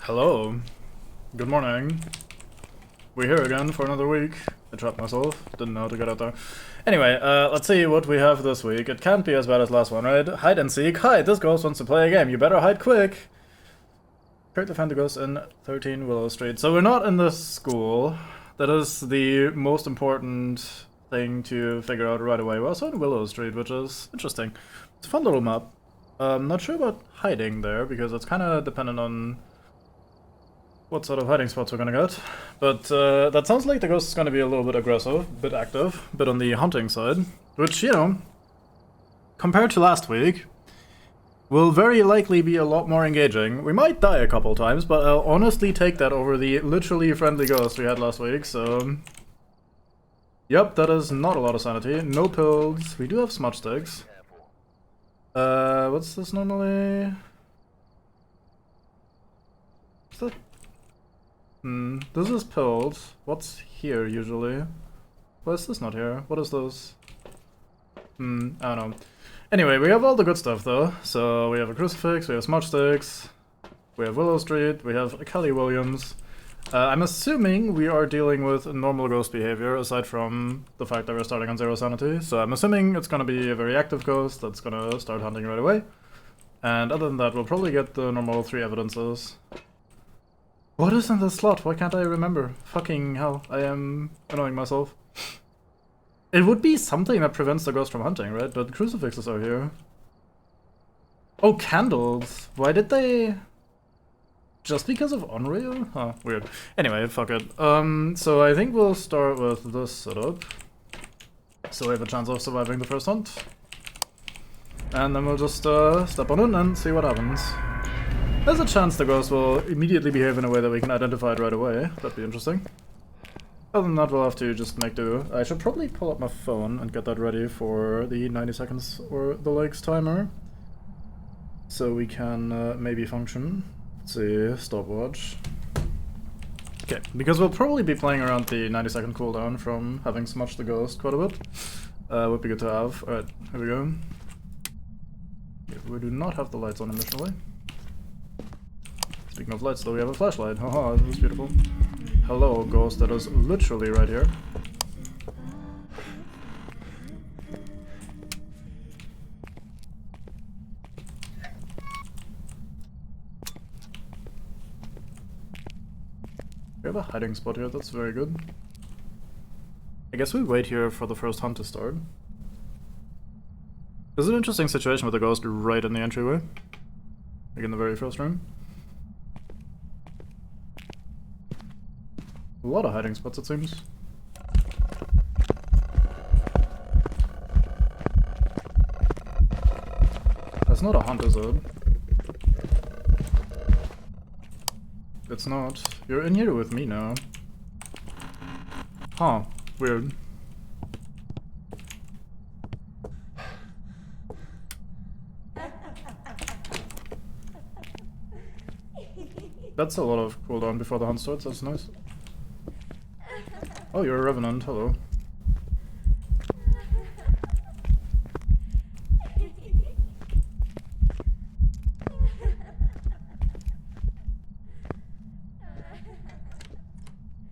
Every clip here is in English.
Hello. Good morning. We're here again for another week. I trapped myself. Didn't know how to get out there. Anyway, let's see what we have this week. It can't be as bad as last one, right? Hide and seek. Hi, this ghost wants to play a game. You better hide quick. Currently find the ghost in 13 Willow Street. So we're not in the school. That is the most important thing to figure out right away. We're also in Willow Street, which is interesting. It's a fun little map. Not sure about hiding there, because it's kind of dependent on what sort of hiding spots we're gonna get. But that sounds like the ghost is gonna be a little bit aggressive, a bit active, a bit on the hunting side. Which, you know, compared to last week, will very likely be a lot more engaging. We might die a couple times, but I'll honestly take that over the literally friendly ghost we had last week, so... Yep, that is not a lot of sanity. No pills. We do have smudge sticks. What's this normally? What's that? This is pills. What's here usually? Why is this not here? What is this? I don't know. Anyway, we have all the good stuff though. So we have a crucifix, we have smudge sticks, we have Willow Street, we have Kelly Williams. I'm assuming we are dealing with normal ghost behavior, aside from the fact that we're starting on 0 sanity. So I'm assuming it's gonna be a very active ghost that's gonna start hunting right away. And other than that, we'll probably get the normal 3 evidences. What is in the slot? Why can't I remember? Fucking hell, I am annoying myself. It would be something that prevents the ghost from hunting, right? But crucifixes are here. Oh, candles! Why did they... Just because of Unreal? Huh, weird. Anyway, fuck it. So I think we'll start with this setup. So we have a chance of surviving the first hunt. And then we'll just step on in and see what happens. There's a chance the ghost will immediately behave in a way that we can identify it right away. That'd be interesting. Other than that, we'll have to just make do. I should probably pull up my phone and get that ready for the 90 seconds or the legs timer. So we can maybe function. Let's see, stopwatch. Okay, because we'll probably be playing around the 90-second cooldown from having smudged the ghost quite a bit. Would be good to have. Alright, here we go. Okay, we do not have the lights on initially. Speaking of lights though, we have a flashlight. Haha, this is beautiful. Hello, ghost that is literally right here. We have a hiding spot here, that's very good. I guess we wait here for the first hunt to start. This is an interesting situation with the ghost right in the entryway. Like in the very first room. A lot of hiding spots, it seems. That's not a hunt, is it? It's not. You're in here with me now. Huh. Weird. That's a lot of cooldown before the hunt starts, that's nice. Oh, you're a revenant, hello.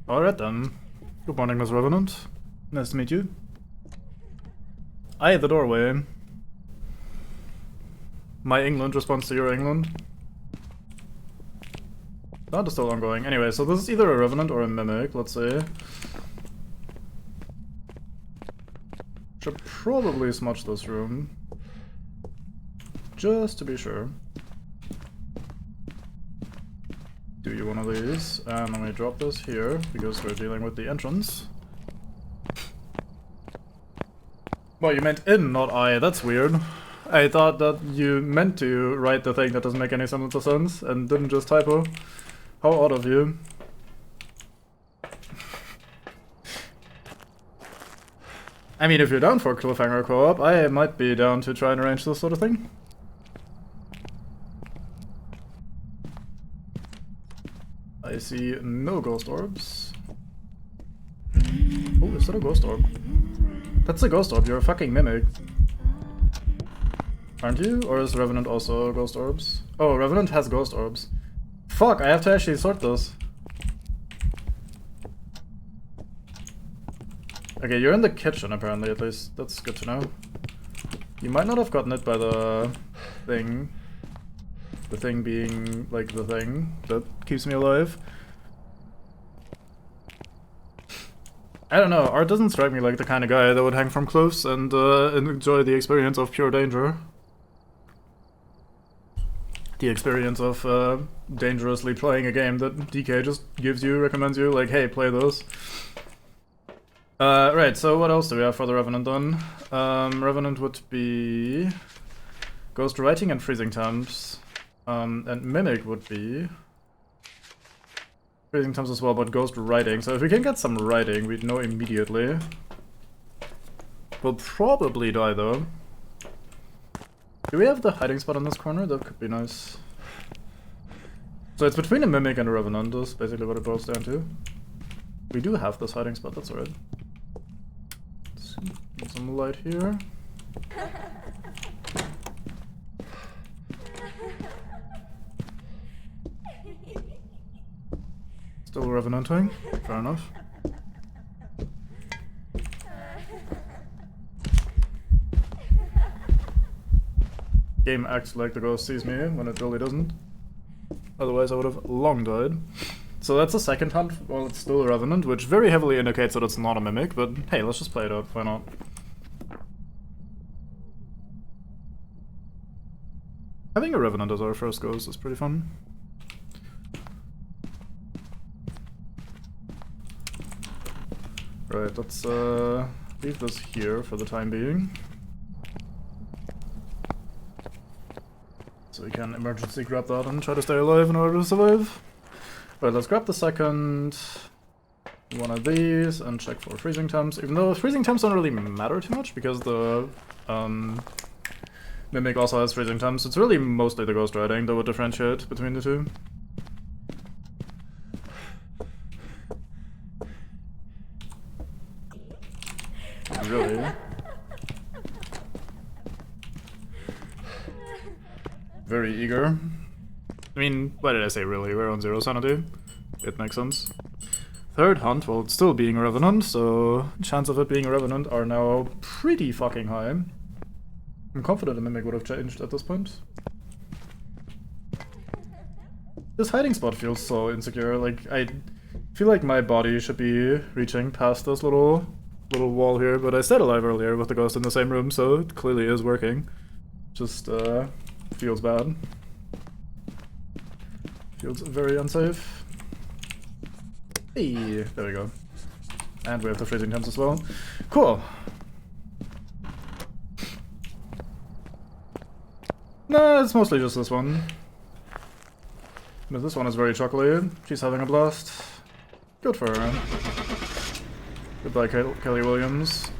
Alright then. Good morning, Miss Revenant. Nice to meet you. Aye, the doorway. My England responds to your England. That is still ongoing. Anyway, so this is either a Revenant or a Mimic, let's see. Should probably smudge this room. Just to be sure. Do you one of these, and then we drop this here, because we're dealing with the entrance. Well, you meant in, not I, that's weird. I thought that you meant to write the thing that doesn't make any semblance of sense, and didn't just typo. How odd of you. I mean, if you're down for cliffhanger co-op, I might be down to try and arrange this sort of thing. I see no ghost orbs. Oh, is that a ghost orb? That's a ghost orb, you're a fucking mimic. Aren't you? Or is Revenant also ghost orbs? Oh, Revenant has ghost orbs. Fuck, I have to actually sort this. Okay, you're in the kitchen apparently, at least. That's good to know. You might not have gotten it by the thing. The thing being, like, the thing that keeps me alive. I don't know, Art doesn't strike me like the kind of guy that would hang from cliffs and enjoy the experience of pure danger. The experience of dangerously playing a game that DK just gives you, recommends you, like, hey, play this. Right, so what else do we have for the Revenant then? Revenant would be Ghost Writing and Freezing Temps. And Mimic would be Freezing Temps as well, but Ghost Writing. So if we can get some writing, we'd know immediately. We'll probably die though. Do we have the hiding spot in this corner? That could be nice. So it's between a Mimic and a Revenant, is basically what it boils down to. We do have this hiding spot, that's alright. Let's get some light here. Still Revenanting? Fair enough. Game acts like the ghost sees me when it really doesn't. Otherwise I would have long died. So that's the second hunt. Well, it's still a Revenant, which very heavily indicates that it's not a Mimic, but hey, let's just play it out, why not? Having a Revenant as our first ghost is pretty fun. Right, let's leave this here for the time being. So we can emergency grab that and try to stay alive in order to survive. Right, let's grab the second one of these and check for freezing temps. Even though freezing temps don't really matter too much because the Mimic also has freezing temps. It's really mostly the ghost writing that would differentiate between the two. Really? Very eager. I mean, why did I say really? We're on 0 sanity. It makes sense. Third hunt, well, it's still being a Revenant, so chance of it being a Revenant are now pretty fucking high. I'm confident the Mimic would have changed at this point. This hiding spot feels so insecure, like, I feel like my body should be reaching past this little wall here, but I stayed alive earlier with the ghost in the same room, so it clearly is working. Just, feels bad. Feels very unsafe. Hey, there we go. And we have the freezing temps as well. Cool. Nah, it's mostly just this one. But this one is very chocolatey. She's having a blast. Good for her. Goodbye, Kelly Williams.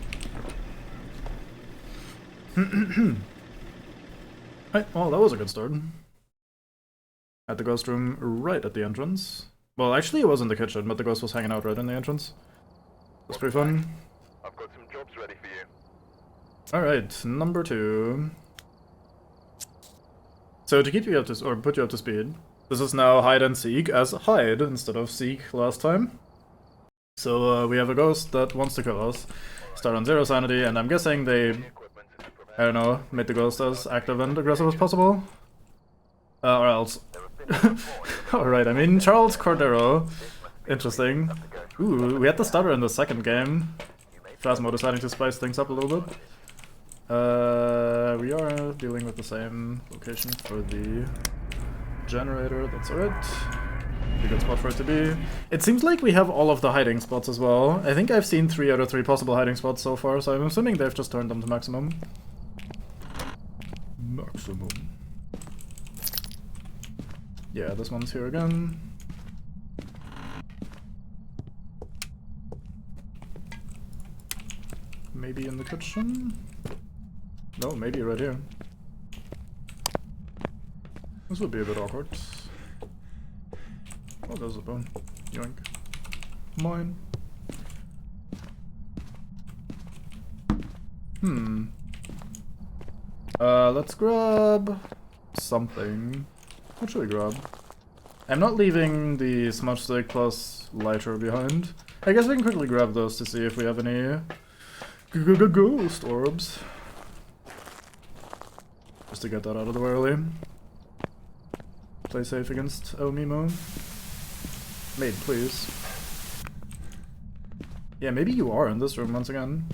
Right, well, that was a good start. At the ghost room right at the entrance. Well, actually it was in the kitchen, but the ghost was hanging out right in the entrance. That's pretty fun. I've got some jobs ready for you. Alright, number 2. So to keep you up to, or put you up to speed, this is now hide and seek as hide instead of seek last time. So we have a ghost that wants to kill us. Start on 0 sanity, and I'm guessing they, I don't know, made the ghost as active and aggressive as possible. Or else. Alright, I mean, Charles Cordero. Interesting. Ooh, we had the starter in the second game. Phasmo deciding to spice things up a little bit. We are dealing with the same location for the generator, that's alright. A good spot for it to be. It seems like we have all of the hiding spots as well. I think I've seen 3 out of 3 possible hiding spots so far, so I'm assuming they've just turned them to maximum. Maximum. Yeah, this one's here again. Maybe in the kitchen? No, maybe right here. This would be a bit awkward. Oh, there's a bone. Yoink. Mine. Let's grab something. What should we grab? I'm not leaving the smudge stick plus lighter behind. I guess we can quickly grab those to see if we have any ghost orbs. Just to get that out of the way early. Play safe against El Mimo. Maid, please. Yeah, maybe you are in this room once again.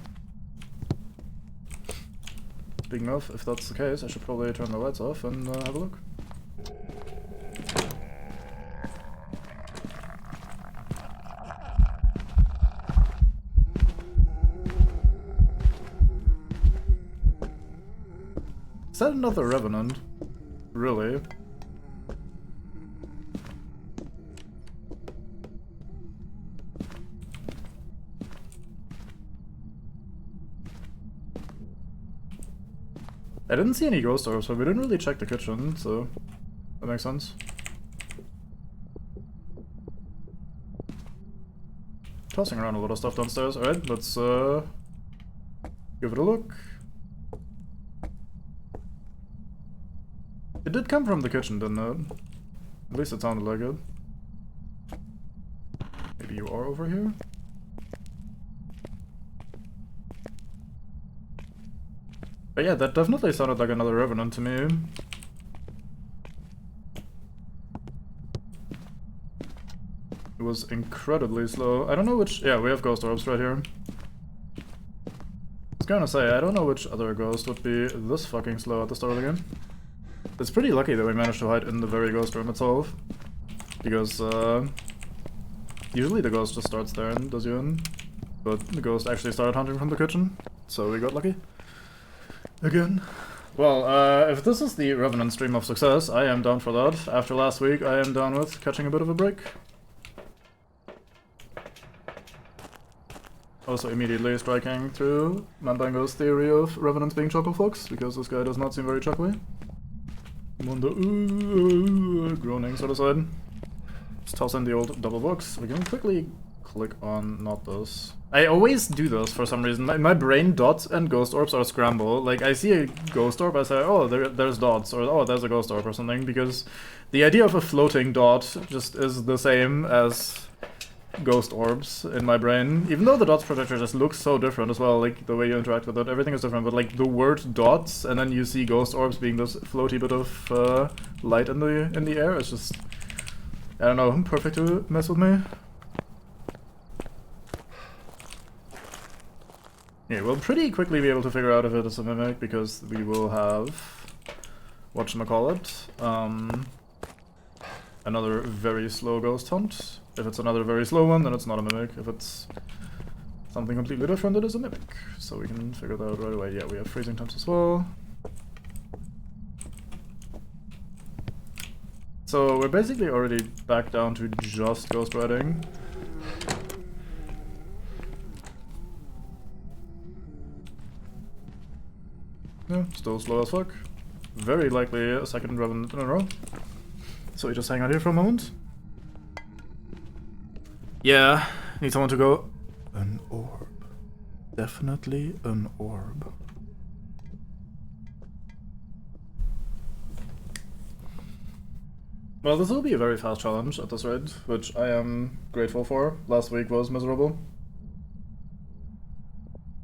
Speaking of, if that's the case, I should probably turn the lights off and have a look. Is that another Revenant? Really? I didn't see any ghost orbs, so we didn't really check the kitchen, so that makes sense. Tossing around a lot of stuff downstairs. Alright, let's give it a look. It did come from the kitchen, didn't it? At least it sounded like it. Maybe you are over here? But yeah, that definitely sounded like another Revenant to me. It was incredibly slow. I don't know which... Yeah, we have ghost orbs right here. I was gonna say, I don't know which other ghost would be this fucking slow at the start of the game. It's pretty lucky that we managed to hide in the very ghost room itself. Because, usually the ghost just starts there and does you in. But the ghost actually started hunting from the kitchen, so we got lucky. Again. Well, if this is the Revenant stream of success, I am down for that. After last week, I am down with catching a bit of a break. Also immediately striking through Mandango's theory of Revenants being chuckle fucks, because this guy does not seem very chuckly. I'm on the groaning sort of side. Let's toss in the old double books. We can quickly click on not this. I always do this for some reason. My brain dots and ghost orbs are scramble. Like, I see a ghost orb, I say, oh, there's dots, or oh, there's a ghost orb or something, because the idea of a floating dot just is the same as ghost orbs in my brain. Even though the dots projector just looks so different as well, like the way you interact with it, everything is different, but like the word dots and then you see ghost orbs being this floaty bit of light in the air, it's just, I don't know, perfect to mess with me. Yeah, we'll pretty quickly be able to figure out if it is a mimic, because we will have, whatchamacallit, another very slow ghost hunt. If it's another very slow one, then it's not a mimic. If it's something completely different, it is a mimic. So we can figure that out right away. Yeah, we have freezing temps as well. So we're basically already back down to just ghost riding. Yeah, still slow as fuck. Very likely a second Revenant in a row. So we just hang out here for a moment. Yeah, need someone to go. An orb. Definitely an orb. Well, this will be a very fast challenge at this rate, which I am grateful for. Last week was miserable.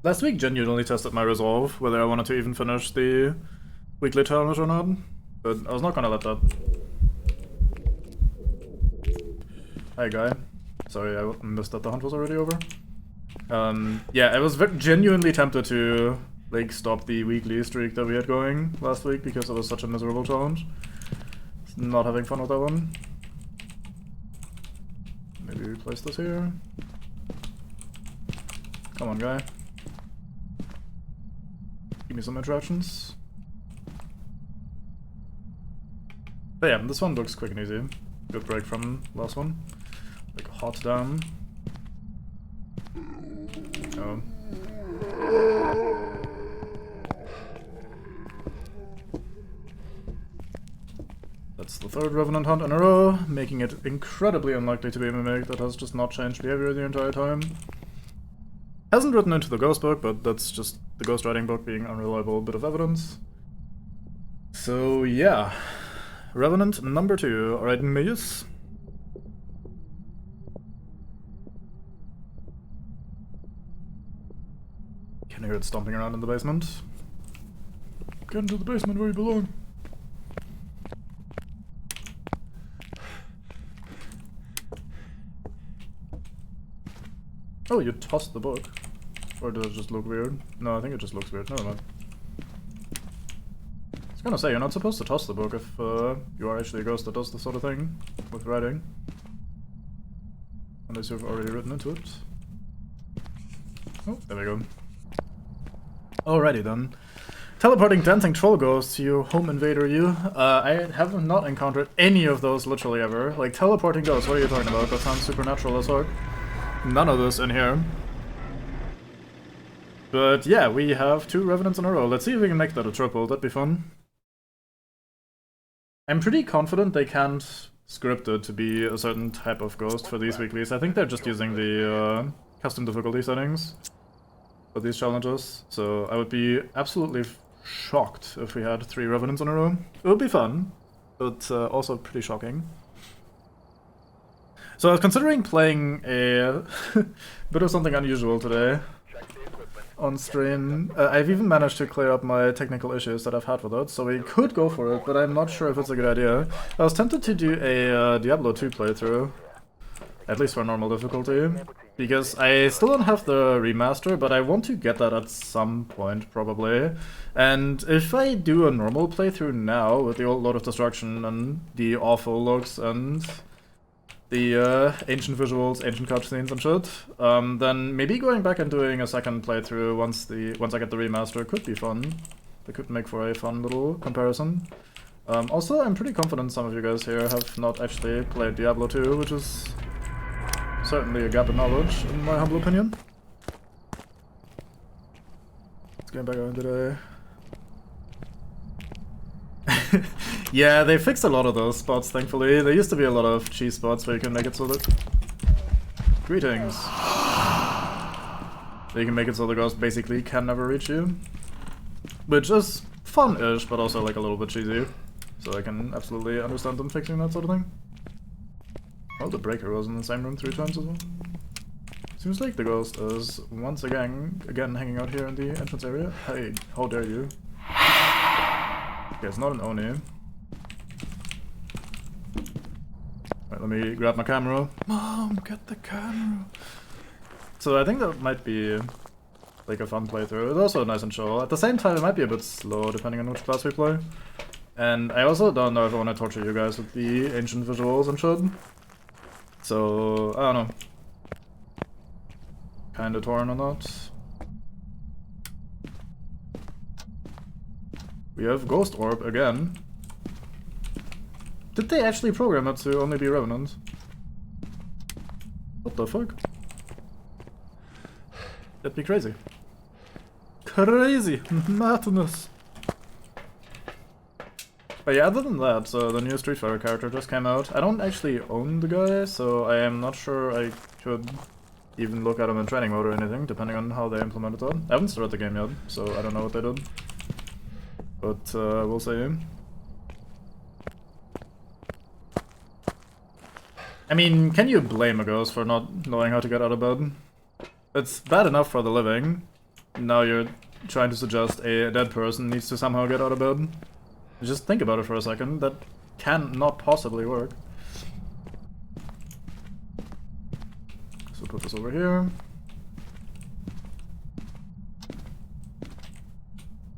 Last week genuinely tested my resolve, whether I wanted to even finish the weekly challenge or not, but I was not gonna let that. Hi guy. Sorry, I missed that the hunt was already over. Yeah, I was genuinely tempted to like stop the weekly streak that we had going last week because it was such a miserable challenge. Not having fun with that one. Maybe we place this here. Come on, guy. Give me some interactions. But yeah, this one looks quick and easy. Good break from last one. Like hot down. Oh. That's the third Revenant hunt in a row, making it incredibly unlikely to be a mimic that has just not changed behavior the entire time. Hasn't written into the ghost book, but that's just the ghost writing book being unreliable bit of evidence. So yeah. Revenant number 2. Alright, Mayus. can hear it stomping around in the basement. Get into the basement where you belong. Oh, you tossed the book. Or does it just look weird? No, I think it just looks weird. Never mind. I was gonna say, you're not supposed to toss the book if you are actually a ghost that does this sort of thing with writing. Unless you've already written into it. Oh, there we go. Alrighty then. Teleporting dancing troll ghosts, you home invader you. I have not encountered any of those literally ever. Like, teleporting ghosts, what are you talking about? That sounds supernatural as fuck. None of this in here. But yeah, we have 2 revenants in a row. Let's see if we can make that a triple, that'd be fun. I'm pretty confident they can't script it to be a certain type of ghost for these weeklies. I think they're just using the custom difficulty settings for these challenges. So I would be absolutely shocked if we had 3 revenants in a row. It would be fun, but also pretty shocking. So I was considering playing a bit of something unusual today on stream. I've even managed to clear up my technical issues that I've had with it, so we could go for it, but I'm not sure if it's a good idea. I was tempted to do a Diablo 2 playthrough, at least for normal difficulty, because I still don't have the remaster, but I want to get that at some point, probably. And if I do a normal playthrough now, with the old Lord of Destruction and the awful looks and the ancient visuals, ancient cutscenes and shit, then maybe going back and doing a second playthrough once I get the remaster could be fun. It could make for a fun little comparison. Also, I'm pretty confident some of you guys here have not actually played Diablo 2, which is certainly a gap in knowledge, in my humble opinion. Let's get back on today. Yeah, they fixed a lot of those spots, thankfully. There used to be a lot of cheese spots where you can make it so that... Greetings. So you can make it so the ghost basically can never reach you. Which is fun-ish, but also like a little bit cheesy. So I can absolutely understand them fixing that sort of thing. Oh, the breaker was in the same room 3 times as well. Seems like the ghost is once again hanging out here in the entrance area. Hey, how dare you? Okay, it's not an Oni. Right, let me grab my camera. Mom, get the camera! So I think that might be like a fun playthrough. It's also nice and chill. At the same time, it might be a bit slow depending on which class we play. And I also don't know if I want to torture you guys with the ancient visuals and shit. So, I don't know. Kinda torn on that. We have Ghost Orb again. Did they actually program it to only be Revenant? What the fuck? That'd be crazy. Crazy! Madness! But yeah, other than that, the new Street Fighter character just came out. I don't actually own the guy, so I am not sure I could even look at him in training mode or anything, depending on how they implemented that. I haven't started the game yet, so I don't know what they did. But we'll see. I mean, can you blame a ghost for not knowing how to get out of bed? It's bad enough for the living. Now you're trying to suggest a dead person needs to somehow get out of bed. Just think about it for a second. That can not possibly work. So put this over here.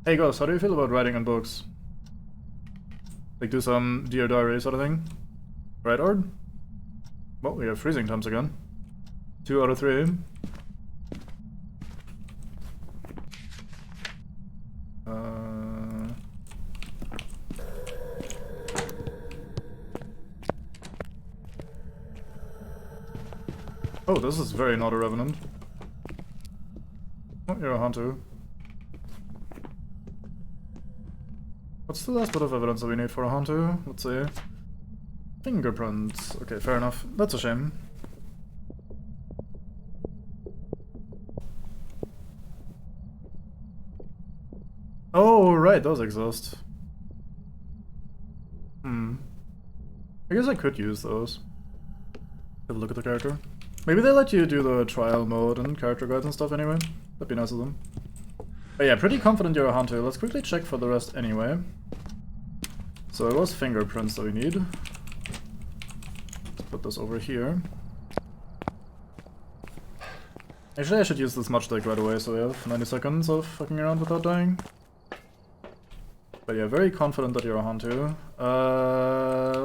Hey Ghost, how do you feel about writing in books? Like do some Dear Diary sort of thing? Right, Ord? Well, we have freezing temps again. 2 out of 3. Oh, this is very not a Revenant. Oh, you're a Hunter. What's the last bit of evidence that we need for a Hunter? Let's see. Fingerprints. Okay, fair enough. That's a shame. Oh, right, those exist. I guess I could use those. Have a look at the character. Maybe they let you do the trial mode and character guides and stuff anyway. That'd be nice of them. But yeah, pretty confident you're a hunter. Let's quickly check for the rest anyway. So it was fingerprints that we need. Let's put this over here. Actually, I should use this smudge stick right away, so we have 90 seconds of fucking around without dying. But yeah, very confident that you're a hunter.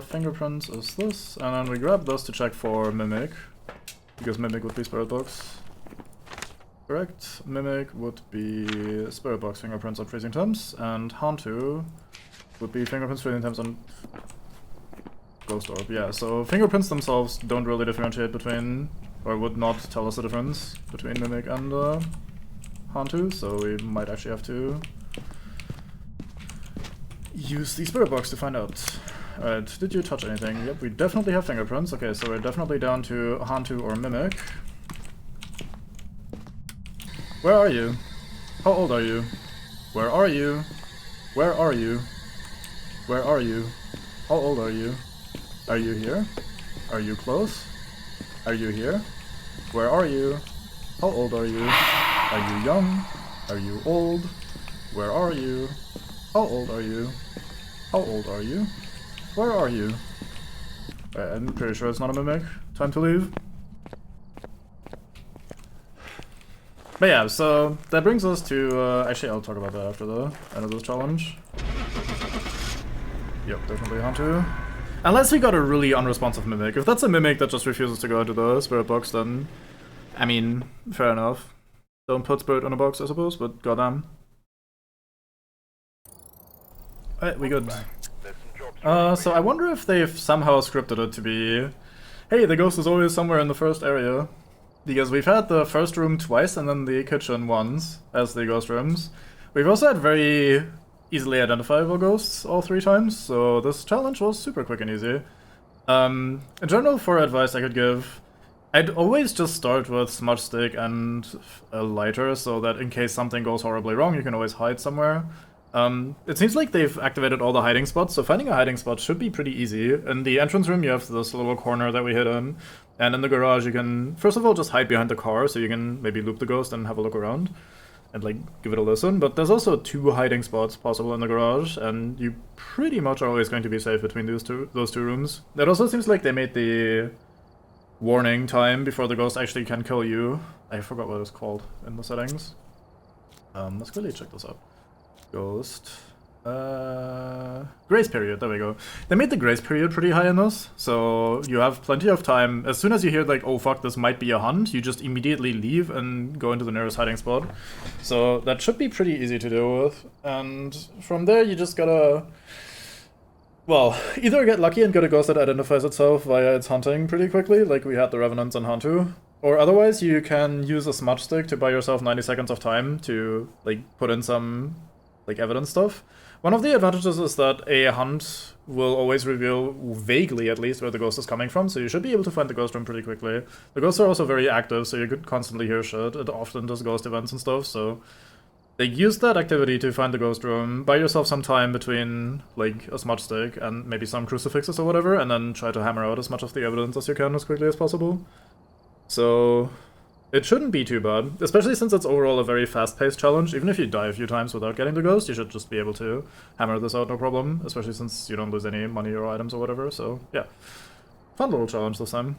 Fingerprints is this, and then we grab this to check for Mimic. Because Mimic would be Spirit Box. Correct. Mimic would be Spirit Box fingerprints on freezing temps, and Hantu would be fingerprints, freezing temps, and Ghost Orb. Yeah, so fingerprints themselves don't really differentiate between, or would not tell us the difference between Mimic and Hantu, so we might actually have to use the Spirit Box to find out. Alright, did you touch anything? Yep, we definitely have fingerprints. Okay, so we're definitely down to Hantu or Mimic. Where are you? How old are you? Where are you? Where are you? Where are you? How old are you? Are you here? Are you close? Are you here? Where are you? How old are you? Are you young? Are you old? Where are you? How old are you? How old are you? Where are you? I'm pretty sure it's not a Mimic. Time to leave. But yeah, so that brings us to, actually I'll talk about that after the end of this challenge. Yep, definitely Hantu. Unless we got a really unresponsive Mimic. If that's a Mimic that just refuses to go into the Spirit Box, then, I mean, fair enough. Don't put Spirit in a box, I suppose, but goddamn. Alright, we good. So I wonder if they've somehow scripted it to be, hey, the ghost is always somewhere in the first area. Because we've had the first room twice and then the kitchen once as the ghost rooms. We've also had very easily identifiable ghosts all 3 times, so this challenge was super quick and easy. In general, for advice I could give, I'd always just start with smudge stick and a lighter so that in case something goes horribly wrong, you can always hide somewhere. It seems like they've activated all the hiding spots, so finding a hiding spot should be pretty easy. In the entrance room you have this little corner that we hid in, and in the garage you can, first of all, just hide behind the car so you can maybe loop the ghost and have a look around and like give it a listen, but there's also 2 hiding spots possible in the garage, and you pretty much are always going to be safe between those two rooms. It also seems like they made the warning time before the ghost actually can kill you. I forgot what it's called in the settings. Let's quickly check this out. Ghost. Grace period, there we go. They made the grace period pretty high in this, so you have plenty of time. As soon as you hear like, oh fuck, this might be a hunt, you just immediately leave and go into the nearest hiding spot. So that should be pretty easy to deal with. And from there you just gotta, well, either get lucky and get a ghost that identifies itself via its hunting pretty quickly, like we had the Revenants and Hantu, or otherwise you can use a smudge stick to buy yourself 90 seconds of time to like put in some like evidence stuff. One of the advantages is that a hunt will always reveal, vaguely at least, where the ghost is coming from, so you should be able to find the ghost room pretty quickly. The ghosts are also very active, so you could constantly hear shit. It often does ghost events and stuff, so they use that activity to find the ghost room, buy yourself some time between like a smudge stick and maybe some crucifixes or whatever, and then try to hammer out as much of the evidence as you can as quickly as possible. So it shouldn't be too bad, especially since it's overall a very fast-paced challenge. Even if you die a few times without getting the ghost, you should just be able to hammer this out no problem, especially since you don't lose any money or items or whatever, so yeah. Fun little challenge this time.